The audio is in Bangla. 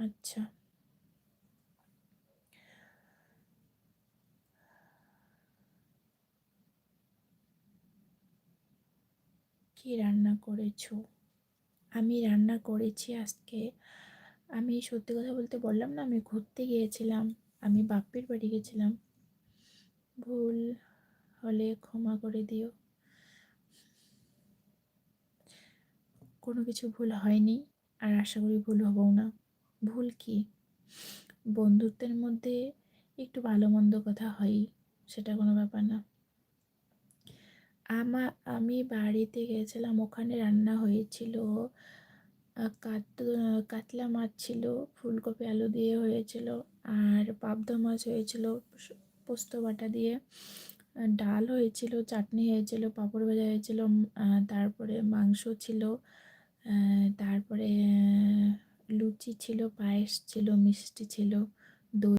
আচ্ছা। কি রান্না করেছো? আমি রান্না করেছি আজকে। আমি সত্যি কথা বলতে বললাম না, আমি ঘুরতে গিয়েছিলাম। আমি বাপ্পির বাড়ি গেছিলাম। ভুল হলে ক্ষমা করে দিও। কোনো কিছু ভুল হয়নি, আর আশা করি ভুল হবেও না। ভুল কি? বন্ধুত্বের মধ্যে একটু ভালো মন্দ কথা হয়ই, সেটা কোনো ব্যাপার না। আমি বাড়িতে গেছিলাম, ওখানে রান্না হয়েছিল কাতলা মাছ ছিল, ফুলকপি আলু দিয়ে হয়েছিল, আর পাবদা মাছ হয়েছিল পোস্ত বাটা দিয়ে, ডাল হয়েছিল, চাটনি হয়েছিল, পাঁপড় ভাজা হয়েছিল, তারপরে মাংস ছিল, তারপরে লুচি ছিল, পায়েস ছিল, মিষ্টি ছিল,